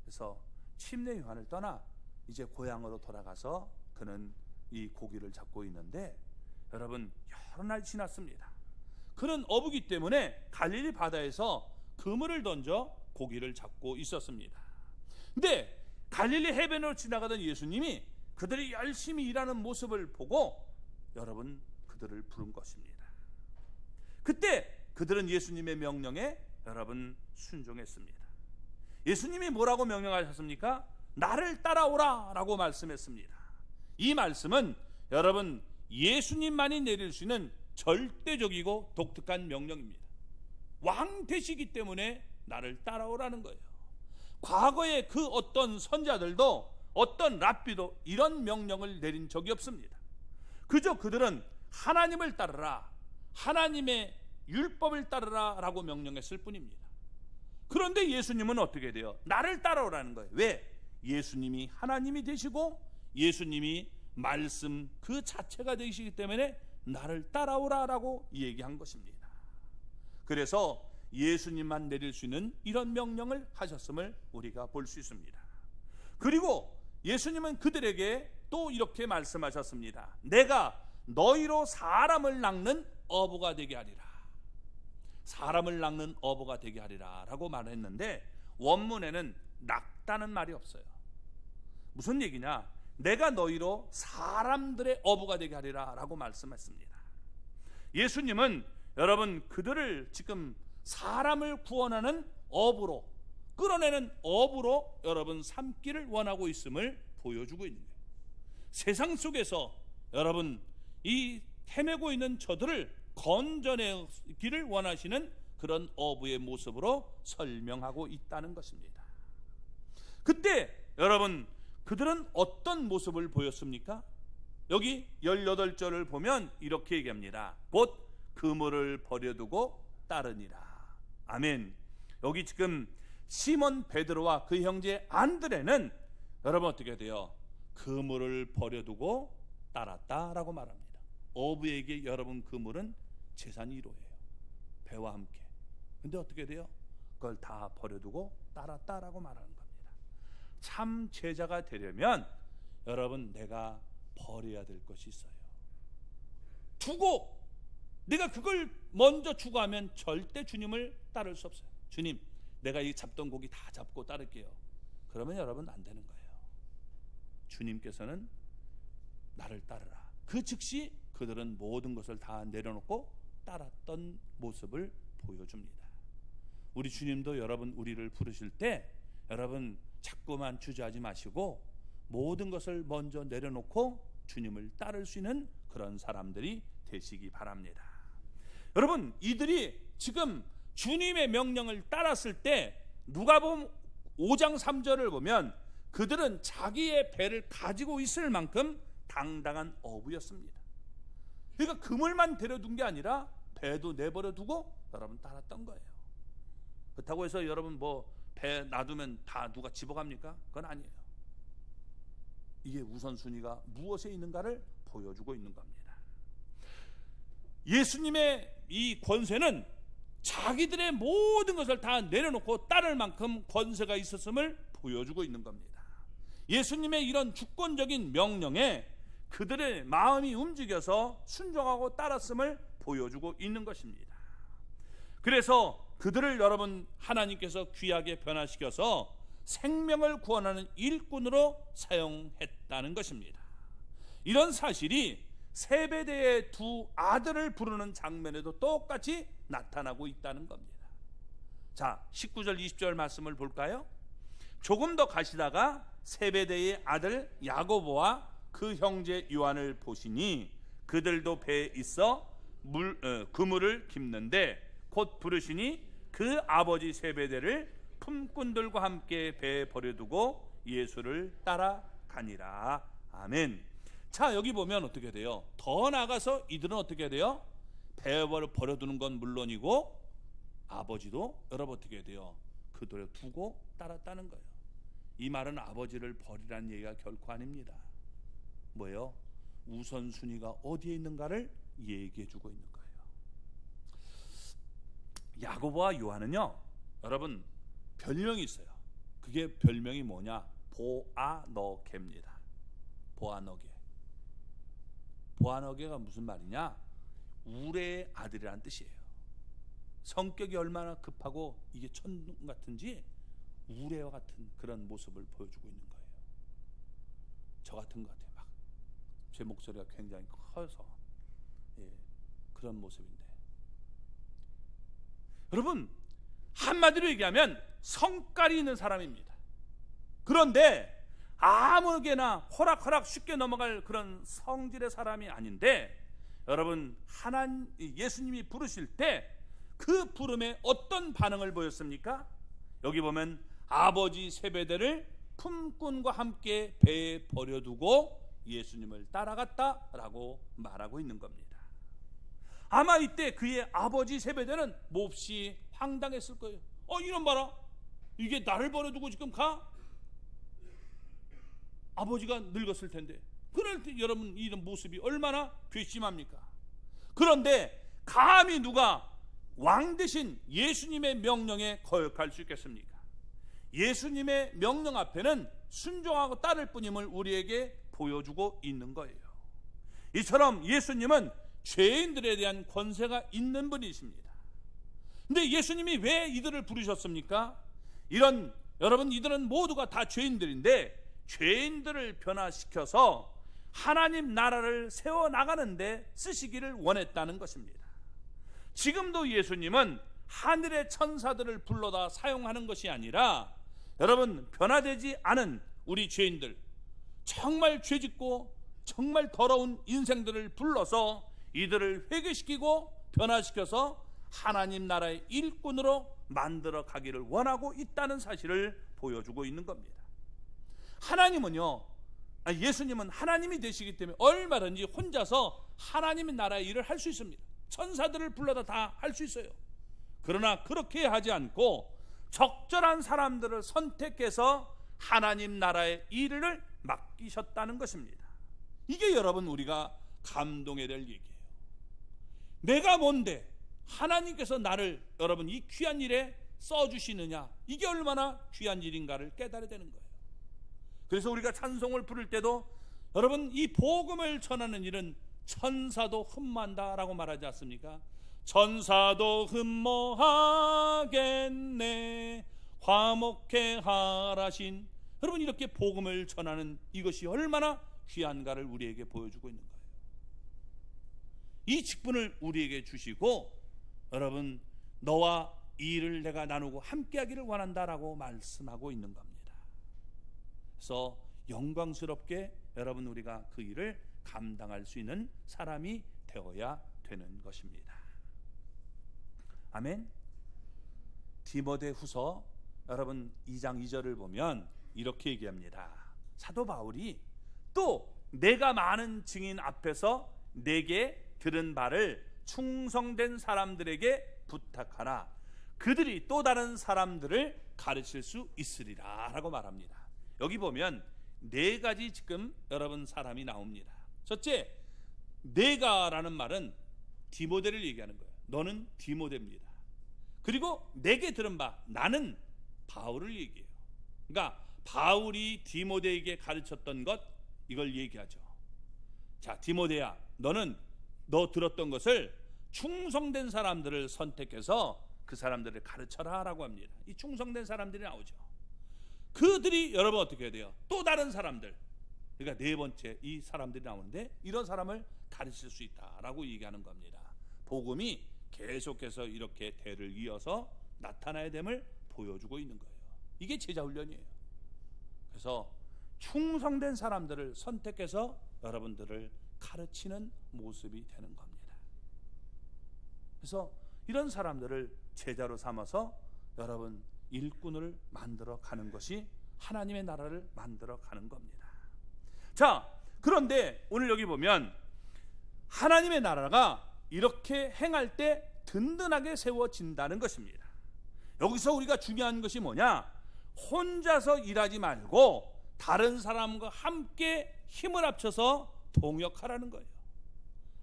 그래서 침례 요한을 떠나 이제 고향으로 돌아가서 그는 이 고기를 잡고 있는데, 여러분 여러 날 지났습니다. 그는 어부기 때문에 갈릴리 바다에서 그물을 던져 고기를 잡고 있었습니다. 근데 갈릴리 해변으로 지나가던 예수님이 그들이 열심히 일하는 모습을 보고 여러분 그들을 부른 것입니다. 그때 그들은 예수님의 명령에 여러분 순종했습니다. 예수님이 뭐라고 명령하셨습니까? 나를 따라오라 라고 말씀했습니다. 이 말씀은 여러분 예수님만이 내릴 수 있는 절대적이고 독특한 명령입니다. 왕 되시기 때문에 나를 따라오라는 거예요. 과거에 그 어떤 선자들도 어떤 랍비도 이런 명령을 내린 적이 없습니다. 그저 그들은 하나님을 따르라, 하나님의 율법을 따르라 라고 명령했을 뿐입니다. 그런데 예수님은 어떻게 돼요? 나를 따라오라는 거예요. 왜? 예수님이 하나님이 되시고 예수님이 말씀 그 자체가 되시기 때문에 나를 따라오라 라고 얘기한 것입니다. 그래서 예수님만 내릴 수 있는 이런 명령을 하셨음을 우리가 볼 수 있습니다. 그리고 예수님은 그들에게 또 이렇게 말씀하셨습니다. 내가 너희로 사람을 낚는 어부가 되게 하리라. 사람을 낚는 어부가 되게 하리라 라고 말했는데 원문에는 낚다는 말이 없어요. 무슨 얘기냐? 내가 너희로 사람들의 어부가 되게 하리라 라고 말씀했습니다. 예수님은 여러분 그들을 지금 사람을 구원하는 어부로, 끌어내는 어부로 여러분 삼기를 원하고 있음을 보여주고 있는 거예요. 세상 속에서 여러분 이 헤매고 있는 저들을 건져내기를 원하시는 그런 어부의 모습으로 설명하고 있다는 것입니다. 그때 여러분 그들은 어떤 모습을 보였습니까? 여기 18절을 보면 이렇게 얘기합니다. 곧 그물을 버려두고 따르니라. 아멘. 여기 지금 시몬 베드로와 그 형제 안드레는 여러분 어떻게 돼요? 그물을 버려두고 따랐다라고 말합니다. 어부에게 여러분 그물은 재산 1호예요. 배와 함께. 근데 어떻게 돼요? 그걸 다 버려두고 따랐다라고 말하는 겁니다. 참 제자가 되려면 여러분 내가 버려야 될 것이 있어요. 두고 내가 그걸 먼저 주고 하면 절대 주님을 따를 수 없어요. 주님 내가 이 잡던 고기 다 잡고 따를게요. 그러면 여러분 안 되는 거예요. 주님께서는 나를 따르라. 그 즉시 그들은 모든 것을 다 내려놓고 따랐던 모습을 보여줍니다. 우리 주님도 여러분 우리를 부르실 때 여러분 자꾸만 주저하지 마시고 모든 것을 먼저 내려놓고 주님을 따를 수 있는 그런 사람들이 되시기 바랍니다. 여러분 이들이 지금 주님의 명령을 따랐을 때 누가복음 5장 3절을 보면 그들은 자기의 배를 가지고 있을 만큼 당당한 어부였습니다. 그러니까 그물만 데려둔 게 아니라 배도 내버려 두고 여러분 따랐던 거예요. 그렇다고 해서 여러분 뭐 배 놔두면 다 누가 집어갑니까? 그건 아니에요. 이게 우선순위가 무엇에 있는가를 보여주고 있는 겁니다. 예수님의 이 권세는 자기들의 모든 것을 다 내려놓고 따를 만큼 권세가 있었음을 보여주고 있는 겁니다. 예수님의 이런 주권적인 명령에 그들의 마음이 움직여서 순종하고 따랐음을 보여주고 있는 것입니다. 그래서 그들을 여러분 하나님께서 귀하게 변화시켜서 생명을 구원하는 일꾼으로 사용했다는 것입니다. 이런 사실이 세베대의 두 아들을 부르는 장면에도 똑같이 나타나고 있다는 겁니다. 자, 19절 20절 말씀을 볼까요? 조금 더 가시다가 세베대의 아들 야고보와 그 형제 요한을 보시니 그들도 배에 있어 그물을 깁는데 곧 부르시니 그 아버지 세베대를 품꾼들과 함께 배에 버려두고 예수를 따라가니라. 아멘. 자, 여기 보면 어떻게 돼요? 더 나아가서 이들은 어떻게 돼요? 배에 버려두는 건 물론이고 아버지도 여러분 어떻게 돼요? 그들을 두고 따랐다는 거예요. 이 말은 아버지를 버리라는 얘기가 결코 아닙니다. 뭐예요? 우선순위가 어디에 있는가를 얘기해 주고 있는 거예요. 야고보와 요한은요 여러분 별명이 있어요. 그게 별명이 뭐냐? 보아너게입니다. 보아너게. 보아너게가 무슨 말이냐? 우레의 아들이라는 뜻이에요. 성격이 얼마나 급하고 이게 천둥 같은지 우레와 같은 그런 모습을 보여주고 있는 거예요. 저 같은 것 같아요. 막 제 목소리가 굉장히 커서 그런 모습인데, 여러분 한마디로 얘기하면 성깔이 있는 사람입니다. 그런데 아무개나 호락호락 쉽게 넘어갈 그런 성질의 사람이 아닌데, 여러분 예수님이 부르실 때 그 부름에 어떤 반응을 보였습니까? 여기 보면 아버지 세베대를 품꾼과 함께 배에 버려두고 예수님을 따라갔다라고 말하고 있는 겁니다. 아마 이때 그의 아버지 세베대는 몹시 황당했을 거예요. 이놈 봐라, 이게 나를 버려두고 지금 가? 아버지가 늙었을 텐데. 그럴 때 여러분 이런 모습이 얼마나 괘씸합니까? 그런데 감히 누가 왕 대신 예수님의 명령에 거역할 수 있겠습니까? 예수님의 명령 앞에는 순종하고 따를 뿐임을 우리에게 보여주고 있는 거예요. 이처럼 예수님은 죄인들에 대한 권세가 있는 분이십니다. 근데 예수님이 왜 이들을 부르셨습니까? 여러분 이들은 모두가 다 죄인들인데, 죄인들을 변화시켜서 하나님 나라를 세워나가는데 쓰시기를 원했다는 것입니다. 지금도 예수님은 하늘의 천사들을 불러다 사용하는 것이 아니라, 여러분 변화되지 않은 우리 죄인들, 정말 죄짓고 정말 더러운 인생들을 불러서 이들을 회개시키고 변화시켜서 하나님 나라의 일꾼으로 만들어 가기를 원하고 있다는 사실을 보여주고 있는 겁니다. 예수님은 하나님이 되시기 때문에 얼마든지 혼자서 하나님의 나라의 일을 할 수 있습니다. 천사들을 불러다 다 할 수 있어요. 그러나 그렇게 하지 않고 적절한 사람들을 선택해서 하나님 나라의 일을 맡기셨다는 것입니다. 이게 여러분 우리가 감동해야 될 얘기예요. 내가 뭔데 하나님께서 나를 여러분 이 귀한 일에 써주시느냐, 이게 얼마나 귀한 일인가를 깨달아야 되는 거예요. 그래서 우리가 찬송을 부를 때도 여러분 이 복음을 전하는 일은 천사도 흠모한다라고 말하지 않습니까? 천사도 흠모하겠네 화목해 하라신. 여러분 이렇게 복음을 전하는 이것이 얼마나 귀한가를 우리에게 보여주고 있는 거예요. 이 직분을 우리에게 주시고, 여러분 너와 이 일을 내가 나누고 함께하기를 원한다라고 말씀하고 있는 겁니다. 그래서 영광스럽게 여러분 우리가 그 일을 감당할 수 있는 사람이 되어야 되는 것입니다. 아멘. 디모데후서 여러분 2장 2절을 보면 이렇게 얘기합니다. 사도 바울이 또 내가 많은 증인 앞에서 내게 들은 바를 충성된 사람들에게 부탁하라. 그들이 또 다른 사람들을 가르칠 수 있으리라 라고 말합니다. 여기 보면 네 가지 지금 여러분 사람이 나옵니다. 첫째, 내가라는 말은 디모데를 얘기하는 거예요. 너는 디모데입니다. 그리고 내게 들은 바, 나는 바울을 얘기해요. 그러니까 바울이 디모데에게 가르쳤던 것, 이걸 얘기하죠. 자, 디모데야, 너 들었던 것을 충성된 사람들을 선택해서 그 사람들을 가르쳐라 라고 합니다. 이 충성된 사람들이 나오죠. 그들이 여러분 어떻게 해야 돼요? 또 다른 사람들, 그러니까 네 번째 이 사람들이 나오는데, 이런 사람을 가르칠 수 있다라고 얘기하는 겁니다. 복음이 계속해서 이렇게 대를 이어서 나타나야 됨을 보여주고 있는 거예요. 이게 제자훈련이에요. 그래서 충성된 사람들을 선택해서 여러분들을 가르치는 모습이 되는 겁니다. 그래서 이런 사람들을 제자로 삼아서 여러분 일꾼을 만들어 가는 것이 하나님의 나라를 만들어 가는 겁니다. 자, 그런데 오늘 여기 보면 하나님의 나라가 이렇게 행할 때 든든하게 세워진다는 것입니다. 여기서 우리가 중요한 것이 뭐냐? 혼자서 일하지 말고 다른 사람과 함께 힘을 합쳐서 동역하라는 거예요.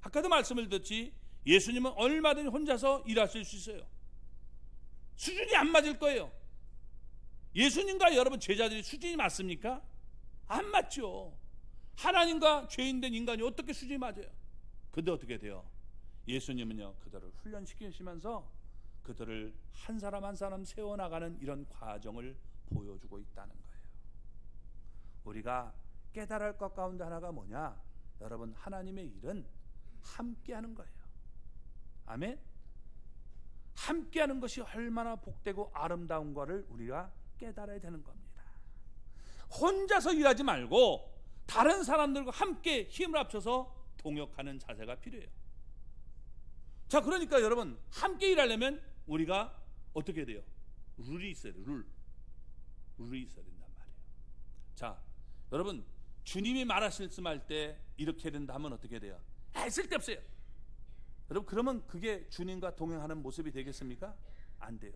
아까도 말씀을 드렸지, 예수님은 얼마든지 혼자서 일하실 수 있어요. 수준이 안 맞을 거예요. 예수님과 여러분 제자들이 수준이 맞습니까? 안 맞죠. 하나님과 죄인된 인간이 어떻게 수준이 맞아요? 근데 어떻게 돼요? 예수님은요, 그들을 훈련시키시면서 그들을 한 사람 한 사람 세워나가는 이런 과정을 보여주고 있다는 거예요. 우리가 깨달을 것 가운데 하나가 뭐냐? 여러분, 하나님의 일은 함께하는 거예요. 아멘. 함께하는 것이 얼마나 복되고 아름다운 것을 우리가 깨달아야 되는 겁니다. 혼자서 일하지 말고 다른 사람들과 함께 힘을 합쳐서 동역하는 자세가 필요해요. 자, 그러니까 여러분, 함께 일하려면 우리가 어떻게 돼요? 룰이 있어야 돼요. 룰이 있어야 된단 말이에요. 자, 여러분, 주님이 말씀할 때 이렇게 된다 하면 어떻게 돼요? 쓸데없어요. 여러분, 그러면 그게 주님과 동행하는 모습이 되겠습니까? 안 돼요.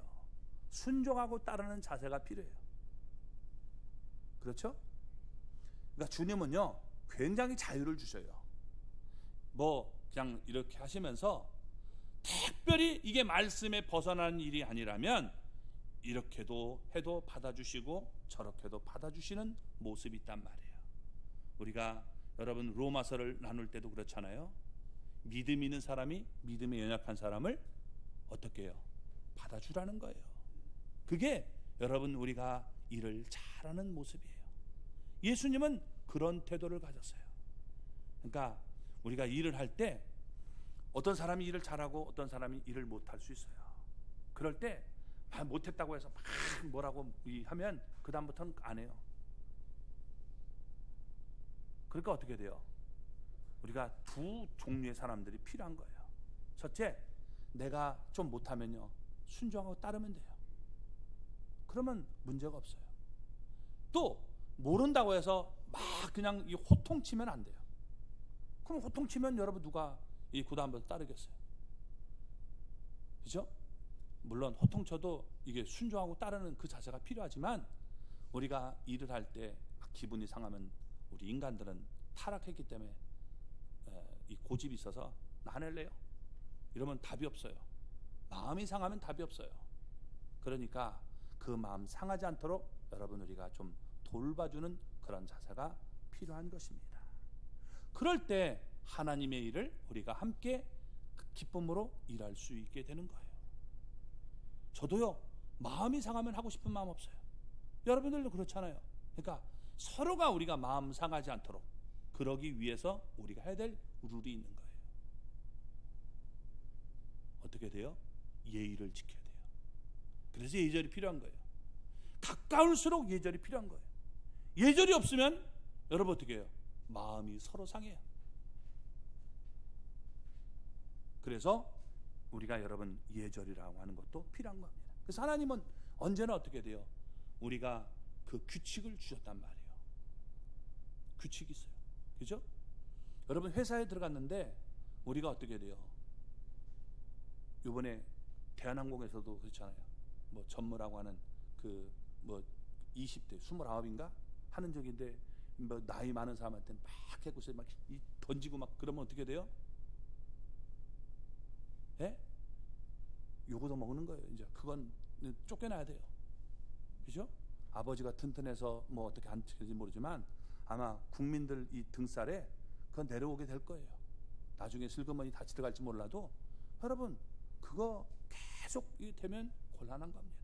순종하고 따르는 자세가 필요해요. 그렇죠? 그러니까 주님은요, 굉장히 자유를 주셔요. 뭐 그냥 이렇게 하시면서 특별히 이게 말씀에 벗어나는 일이 아니라면 이렇게도 해도 받아주시고 저렇게도 받아주시는 모습이 있단 말이에요. 우리가 여러분 로마서를 나눌 때도 그렇잖아요. 믿음 있는 사람이 믿음에 연약한 사람을 어떻게 해요? 받아주라는 거예요. 그게 여러분 우리가 일을 잘하는 모습이에요. 예수님은 그런 태도를 가졌어요. 그러니까 우리가 일을 할 때 어떤 사람이 일을 잘하고 어떤 사람이 일을 못할 수 있어요. 그럴 때 못했다고 해서 막 뭐라고 하면 그 다음부터는 안 해요. 그러니까 어떻게 돼요? 우리가 두 종류의 사람들이 필요한 거예요. 첫째, 내가 좀 못하면요 순종하고 따르면 돼요. 그러면 문제가 없어요. 또 모른다고 해서 막 그냥 이 호통치면 안 돼요. 그럼 호통치면 여러분 누가 이 구단부터 따르겠어요? 그죠? 물론 호통쳐도 이게 순종하고 따르는 그 자세가 필요하지만 우리가 일을 할 때 기분이 상하면 우리 인간들은 타락했기 때문에 이 고집이 있어서 나 안 할래요. 이러면 답이 없어요. 마음이 상하면 답이 없어요. 그러니까 그 마음 상하지 않도록 여러분 우리가 좀 돌봐주는 그런 자세가 필요한 것입니다. 그럴 때 하나님의 일을 우리가 함께 기쁨으로 일할 수 있게 되는 거예요. 저도요 마음이 상하면 하고 싶은 마음 없어요. 여러분들도 그렇잖아요. 그러니까 서로가 우리가 마음 상하지 않도록 그러기 위해서 우리가 해야 될 룰이 있는 거예요. 어떻게 돼요? 예의를 지켜야 돼요. 그래서 예절이 필요한 거예요. 가까울수록 예절이 필요한 거예요. 예절이 없으면 여러분 어떻게 해요? 마음이 서로 상해요. 그래서 우리가 여러분 예절이라고 하는 것도 필요한 겁니다. 그래서 하나님은 언제나 어떻게 돼요? 우리가 그 규칙을 주셨단 말이에요. 규칙이 있어요. 그죠? 여러분 회사에 들어갔는데 우리가 어떻게 돼요? 이번에 대한항공에서도 그렇잖아요. 뭐 전무라고 하는 그 뭐 20대 29인가 하는 적인데 뭐 나이 많은 사람한테 막 해고서 막 던지고 막 그러면 어떻게 돼요? 예? 요거도 먹는 거예요. 이제 그건 쫓겨나야 돼요. 그죠? 아버지가 튼튼해서 뭐 어떻게 안 지킬지 모르지만 아마 국민들 이 등살에 그건 내려오게 될 거예요. 나중에 슬그머니 다시 들어갈지 몰라도 여러분 그거 계속 되면 곤란한 겁니다.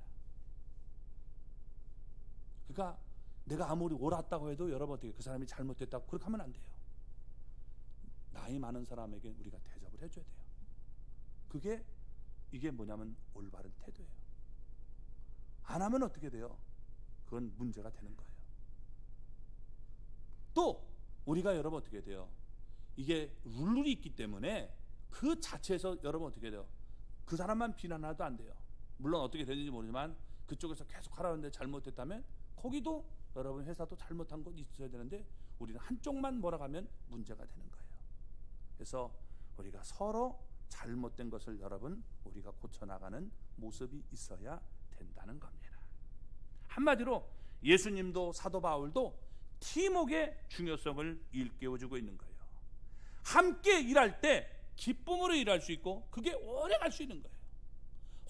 그러니까 내가 아무리 옳았다고 해도 여러분 어떻게 그 사람이 잘못됐다고 그렇게 하면 안 돼요. 나이 많은 사람에게 우리가 대접을 해줘야 돼요. 그게 이게 뭐냐면 올바른 태도예요. 안 하면 어떻게 돼요? 그건 문제가 되는 거예요. 또 우리가 여러분 어떻게 돼요? 이게 룰이 있기 때문에 그 자체에서 여러분 어떻게 돼요? 그 사람만 비난해도 안 돼요. 물론 어떻게 되는지 모르지만 그쪽에서 계속 하라는데 잘못했다면 거기도 여러분 회사도 잘못한 건 있어야 되는데 우리는 한쪽만 몰아가면 문제가 되는 거예요. 그래서 우리가 서로 잘못된 것을 여러분 우리가 고쳐나가는 모습이 있어야 된다는 겁니다. 한마디로 예수님도 사도 바울도 팀워크의 중요성을 일깨워주고 있는 거예요. 함께 일할 때 기쁨으로 일할 수 있고 그게 오래 갈 수 있는 거예요.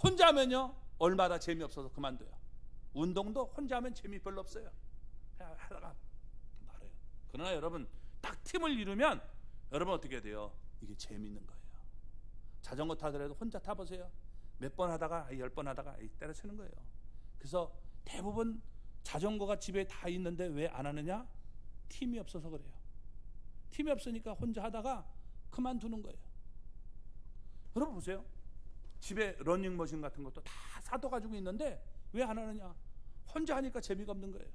혼자 하면요 얼마나 재미없어서 그만둬요. 운동도 혼자 하면 재미 별로 없어요. 그냥 하다가 말아요. 그러나 여러분 딱 팀을 이루면 여러분 어떻게 돼요? 이게 재미있는 거예요. 자전거 타더라도 혼자 타보세요. 몇 번 하다가 10번 하다가 때려치는 거예요. 그래서 대부분 자전거가 집에 다 있는데 왜 안 하느냐? 팀이 없어서 그래요. 팀이 없으니까 혼자 하다가 그만두는 거예요. 여러분 보세요. 집에 러닝머신 같은 것도 다 사둬가지고 있는데 왜 안 하느냐? 혼자 하니까 재미가 없는 거예요.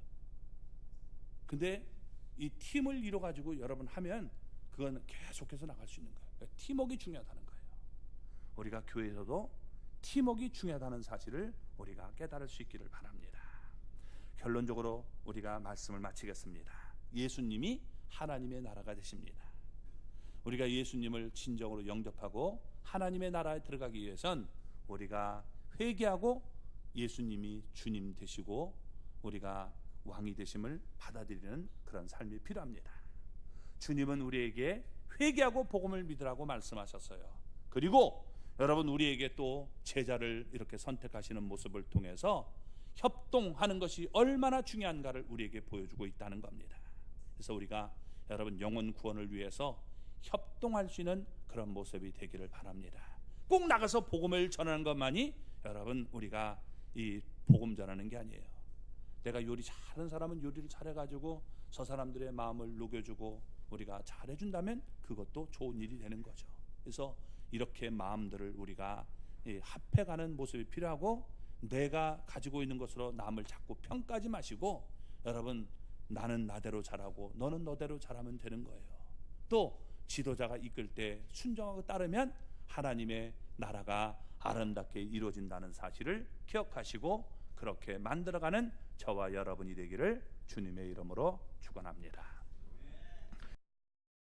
근데 이 팀을 이뤄가지고 여러분 하면 그건 계속해서 나갈 수 있는 거예요. 그러니까 팀워크가 중요하다는 거예요. 우리가 교회에서도 팀워크가 중요하다는 사실을 우리가 깨달을 수 있기를 바랍니다. 결론적으로 우리가 말씀을 마치겠습니다. 예수님이 하나님의 나라가 되십니다. 우리가 예수님을 진정으로 영접하고 하나님의 나라에 들어가기 위해선 우리가 회개하고 예수님이 주님 되시고 우리가 왕이 되심을 받아들이는 그런 삶이 필요합니다. 주님은 우리에게 회개하고 복음을 믿으라고 말씀하셨어요. 그리고 여러분 우리에게 또 제자를 이렇게 선택하시는 모습을 통해서 협동하는 것이 얼마나 중요한가를 우리에게 보여주고 있다는 겁니다. 그래서 우리가 여러분 영혼 구원을 위해서 협동할 수 있는 그런 모습이 되기를 바랍니다. 꼭 나가서 복음을 전하는 것만이 여러분 우리가 이 복음 전하는 게 아니에요. 내가 요리 잘하는 사람은 요리를 잘해가지고 저 사람들의 마음을 녹여주고 우리가 잘해준다면 그것도 좋은 일이 되는 거죠. 그래서 이렇게 마음들을 우리가 합해가는 모습이 필요하고 내가 가지고 있는 것으로 남을 자꾸 평가하지 마시고 여러분 나는 나대로 잘하고 너는 너대로 잘하면 되는 거예요. 또 지도자가 이끌 때 순종하고 따르면 하나님의 나라가 아름답게 이루어진다는 사실을 기억하시고 그렇게 만들어가는 저와 여러분이 되기를 주님의 이름으로 축원합니다.